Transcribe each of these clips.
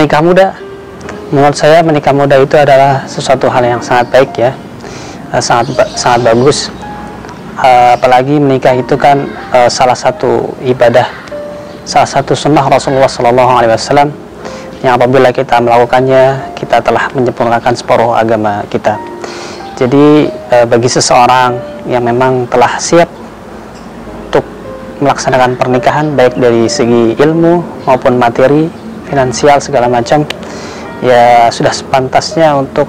Menikah muda, menurut saya menikah muda itu adalah sesuatu hal yang sangat baik ya, sangat bagus. Apalagi menikah itu kan salah satu ibadah, salah satu sunnah Rasulullah SAW yang apabila kita melakukannya, kita telah menyempurnakan separuh agama kita. Jadi bagi seseorang yang memang telah siap untuk melaksanakan pernikahan, baik dari segi ilmu maupun materi, finansial, segala macam, ya sudah sepantasnya untuk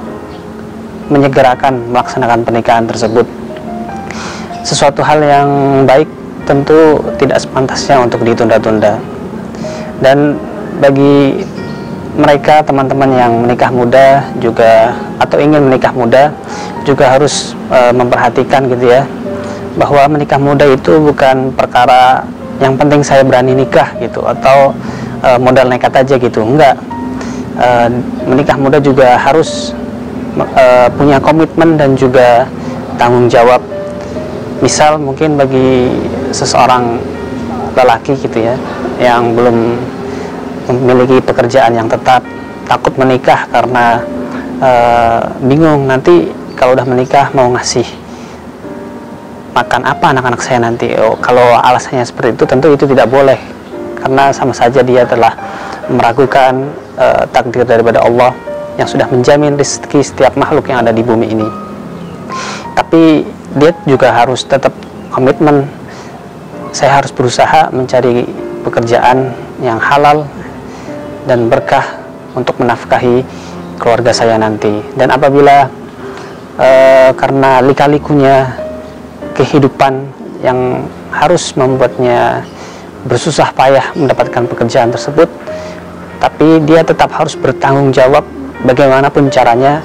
menyegerakan melaksanakan pernikahan tersebut. Sesuatu hal yang baik tentu tidak sepantasnya untuk ditunda-tunda. Dan bagi mereka teman-teman yang menikah muda juga atau ingin menikah muda juga harus memperhatikan gitu ya, bahwa menikah muda itu bukan perkara yang penting saya berani nikah gitu atau modal nekat aja gitu, enggak. Menikah muda juga harus punya komitmen dan juga tanggung jawab. Misal mungkin bagi seseorang lelaki gitu ya, yang belum memiliki pekerjaan yang tetap, takut menikah karena bingung nanti kalau udah menikah mau ngasih makan apa anak-anak saya nanti. Kalau alasannya seperti itu, tentu itu tidak boleh, karena sama saja dia telah meragukan takdir daripada Allah yang sudah menjamin rezeki setiap makhluk yang ada di bumi ini. Tapi dia juga harus tetap komitmen, saya harus berusaha mencari pekerjaan yang halal dan berkah untuk menafkahi keluarga saya nanti. Dan apabila karena lika-likunya kehidupan yang harus membuatnya bersusah payah mendapatkan pekerjaan tersebut, tapi dia tetap harus bertanggung jawab bagaimanapun caranya,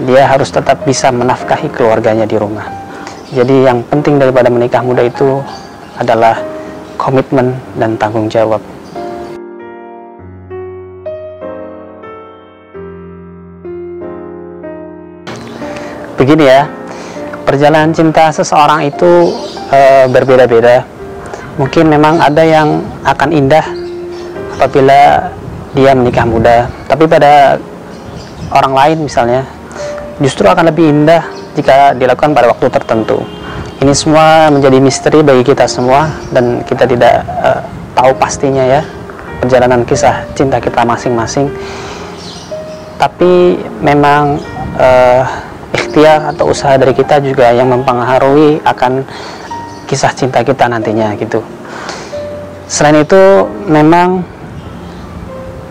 dia harus tetap bisa menafkahi keluarganya di rumah. Jadi yang penting daripada menikah muda itu adalah komitmen dan tanggung jawab. Begini ya, perjalanan cinta seseorang itu berbeda-beda. Mungkin memang ada yang akan indah apabila dia menikah muda, tapi pada orang lain misalnya justru akan lebih indah jika dilakukan pada waktu tertentu. Ini semua menjadi misteri bagi kita semua dan kita tidak tahu pastinya ya perjalanan kisah cinta kita masing-masing. Tapi memang ikhtiar atau usaha dari kita juga yang mempengaruhi akan kisah cinta kita nantinya gitu. Selain itu, memang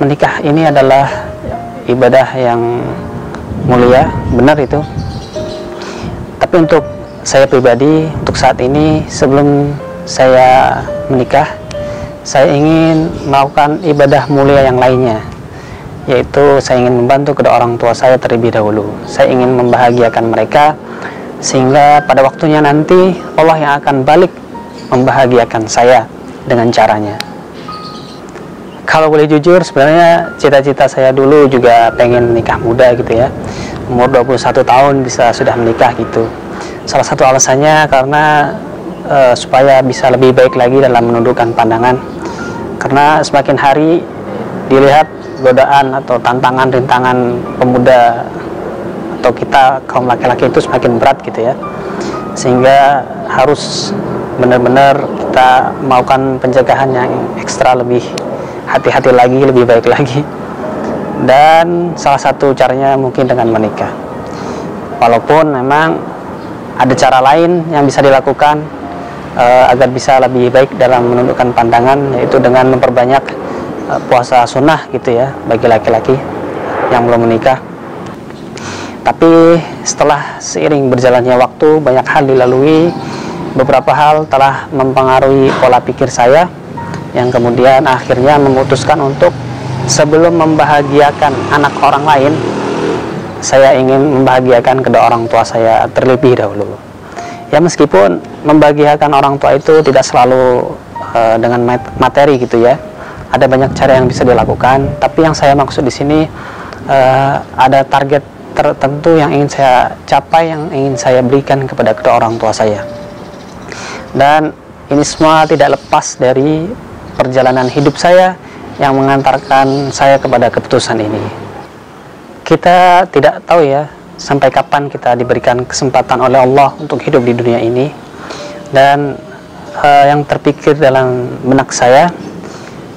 menikah ini adalah ibadah yang mulia, benar itu. Tapi untuk saya pribadi, untuk saat ini sebelum saya menikah, saya ingin melakukan ibadah mulia yang lainnya, yaitu saya ingin membantu kedua orang tua saya terlebih dahulu. Saya ingin membahagiakan mereka sehingga pada waktunya nanti Allah yang akan balik membahagiakan saya dengan caranya. Kalau boleh jujur, sebenarnya cita-cita saya dulu juga pengen menikah muda gitu ya, umur 21 tahun bisa sudah menikah gitu. Salah satu alasannya karena supaya bisa lebih baik lagi dalam menundukkan pandangan, karena semakin hari dilihat godaan atau tantangan-rintangan pemuda atau kita kaum laki-laki itu semakin berat gitu ya, sehingga harus benar-benar kita melakukan pencegahan yang ekstra, lebih hati-hati lagi, lebih baik lagi. Dan salah satu caranya mungkin dengan menikah, walaupun memang ada cara lain yang bisa dilakukan agar bisa lebih baik dalam menundukkan pandangan, yaitu dengan memperbanyak puasa sunnah gitu ya bagi laki-laki yang belum menikah. Tapi setelah seiring berjalannya waktu, banyak hal dilalui, beberapa hal telah mempengaruhi pola pikir saya, yang kemudian akhirnya memutuskan untuk sebelum membahagiakan anak orang lain, saya ingin membahagiakan kedua orang tua saya terlebih dahulu. Ya, meskipun membahagiakan orang tua itu tidak selalu dengan materi gitu ya, ada banyak cara yang bisa dilakukan. Tapi yang saya maksud di sini ada target tertentu yang ingin saya capai, yang ingin saya berikan kepada kedua orang tua saya. Dan ini semua tidak lepas dari perjalanan hidup saya yang mengantarkan saya kepada keputusan ini. Kita tidak tahu ya sampai kapan kita diberikan kesempatan oleh Allah untuk hidup di dunia ini. Dan yang terpikir dalam benak saya,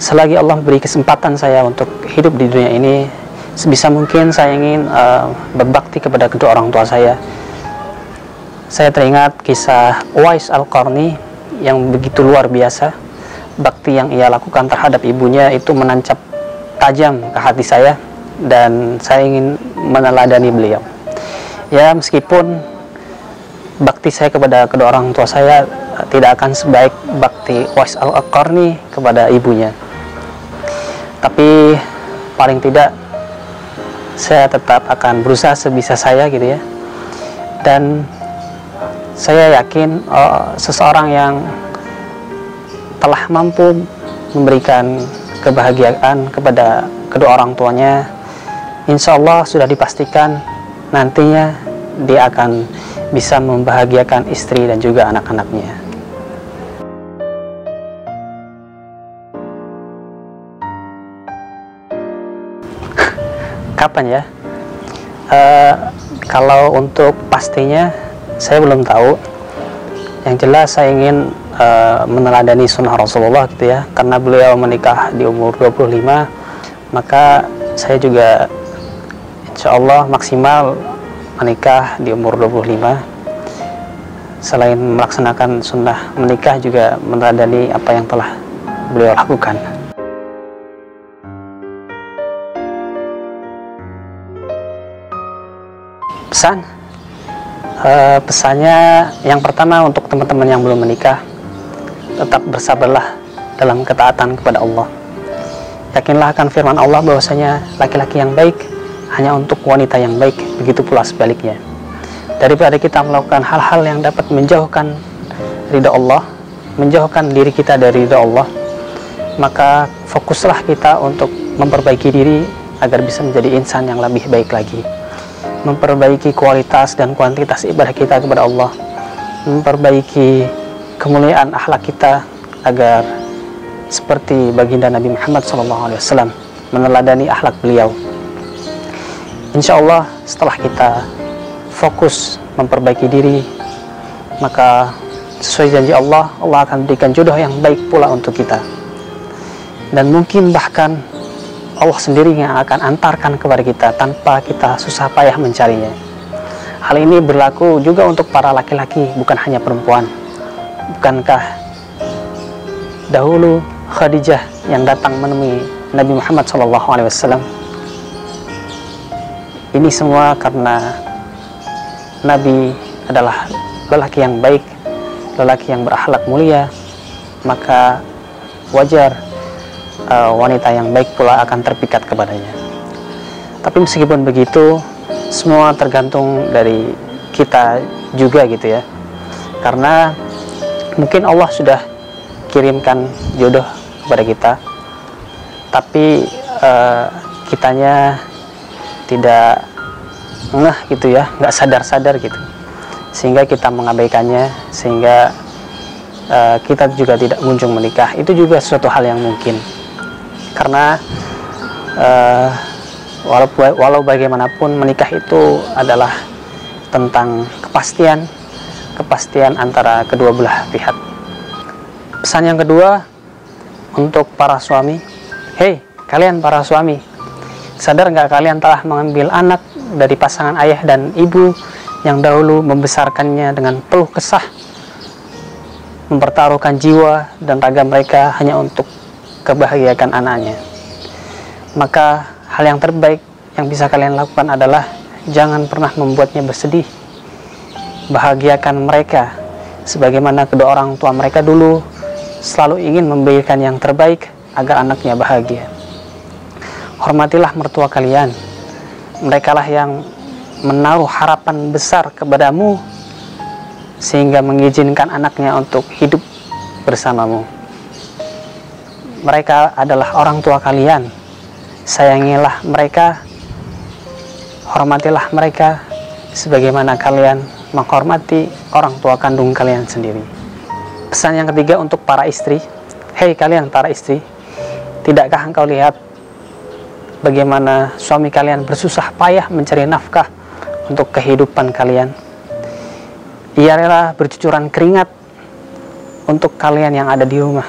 selagi Allah beri kesempatan saya untuk hidup di dunia ini, sebisa mungkin saya ingin berbakti kepada kedua orang tua saya. Saya teringat kisah Uwais Al-Qarni yang begitu luar biasa. Bakti yang ia lakukan terhadap ibunya itu menancap tajam ke hati saya, dan saya ingin meneladani beliau. Ya, meskipun bakti saya kepada kedua orang tua saya tidak akan sebaik bakti Uwais Al-Qarni kepada ibunya, tapi paling tidak saya tetap akan berusaha sebisa saya gitu ya. Dan saya yakin seseorang yang telah mampu memberikan kebahagiaan kepada kedua orang tuanya, insya Allah sudah dipastikan nantinya dia akan bisa membahagiakan istri dan juga anak-anaknya. Kapan ya? Kalau untuk pastinya saya belum tahu. Yang jelas saya ingin meneladani sunnah Rasulullah gitu ya, karena beliau menikah di umur 25, maka saya juga insya Allah maksimal menikah di umur 25. Selain melaksanakan sunnah menikah, juga meneladani apa yang telah beliau lakukan. Pesannya yang pertama untuk teman-teman yang belum menikah, tetap bersabarlah dalam ketaatan kepada Allah. Yakinlah akan firman Allah bahwasanya laki-laki yang baik hanya untuk wanita yang baik, begitu pula sebaliknya. Daripada kita melakukan hal-hal yang dapat menjauhkan ridha Allah, menjauhkan diri kita dari ridha Allah, maka fokuslah kita untuk memperbaiki diri agar bisa menjadi insan yang lebih baik lagi, memperbaiki kualitas dan kuantitas ibadah kita kepada Allah, memperbaiki kemuliaan akhlak kita agar seperti baginda Nabi Muhammad SAW, meneladani akhlak beliau. Insya Allah setelah kita fokus memperbaiki diri, maka sesuai janji Allah, Allah akan berikan jodoh yang baik pula untuk kita. Dan mungkin bahkan Allah sendiri yang akan antarkan kepada kita tanpa kita susah payah mencarinya. Hal ini berlaku juga untuk para laki-laki, bukan hanya perempuan. Bukankah dahulu Khadijah yang datang menemui Nabi Muhammad SAW, ini semua karena Nabi adalah lelaki yang baik, lelaki yang berakhlak mulia, maka wajar wanita yang baik pula akan terpikat kepadanya. Tapi meskipun begitu, semua tergantung dari kita juga gitu ya. Karena mungkin Allah sudah kirimkan jodoh kepada kita, tapi kitanya tidak ngeh gitu ya, nggak sadar-sadar gitu, sehingga kita mengabaikannya, sehingga kita juga tidak kunjung menikah. Itu juga suatu hal yang mungkin. Karena walau bagaimanapun menikah itu adalah tentang kepastian antara kedua belah pihak. Pesan yang kedua untuk para suami, hei kalian para suami, sadar nggak kalian telah mengambil anak dari pasangan ayah dan ibu yang dahulu membesarkannya dengan penuh kesah, mempertaruhkan jiwa dan raga mereka hanya untuk kebahagiaan anaknya. Maka hal yang terbaik yang bisa kalian lakukan adalah jangan pernah membuatnya bersedih. Bahagiakan mereka sebagaimana kedua orang tua mereka dulu selalu ingin memberikan yang terbaik agar anaknya bahagia. Hormatilah mertua kalian. Merekalah yang menaruh harapan besar kepadamu sehingga mengizinkan anaknya untuk hidup bersamamu. Mereka adalah orang tua kalian. Sayangilah mereka, hormatilah mereka sebagaimana kalian menghormati orang tua kandung kalian sendiri. Pesan yang ketiga untuk para istri, hei kalian para istri, Tidakkah engkau lihat bagaimana suami kalian bersusah payah mencari nafkah untuk kehidupan kalian? Ia rela bercucuran keringat untuk kalian yang ada di rumah.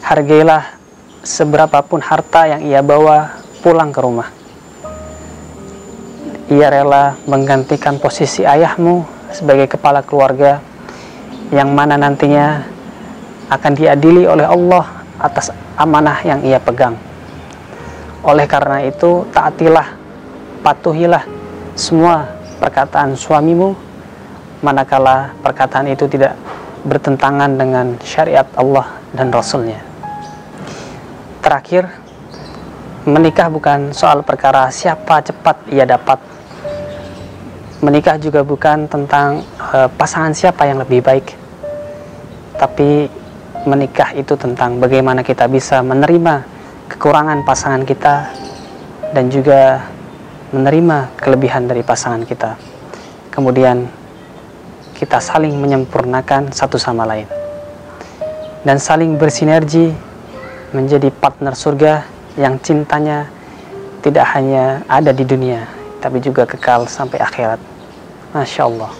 Hargailah seberapapun harta yang ia bawa pulang ke rumah. Ia rela menggantikan posisi ayahmu sebagai kepala keluarga, yang mana nantinya akan diadili oleh Allah atas amanah yang ia pegang. Oleh karena itu, taatilah, patuhilah semua perkataan suamimu, manakala perkataan itu tidak bertentangan dengan syariat Allah dan Rasulnya. Terakhir, menikah bukan soal perkara siapa cepat ia dapat. Menikah juga bukan tentang pasangan siapa yang lebih baik. Tapi menikah itu tentang bagaimana kita bisa menerima kekurangan pasangan kita dan juga menerima kelebihan dari pasangan kita. Kemudian kita saling menyempurnakan satu sama lain dan saling bersinergi menjadi partner surga yang cintanya tidak hanya ada di dunia tapi juga kekal sampai akhirat. Masya Allah.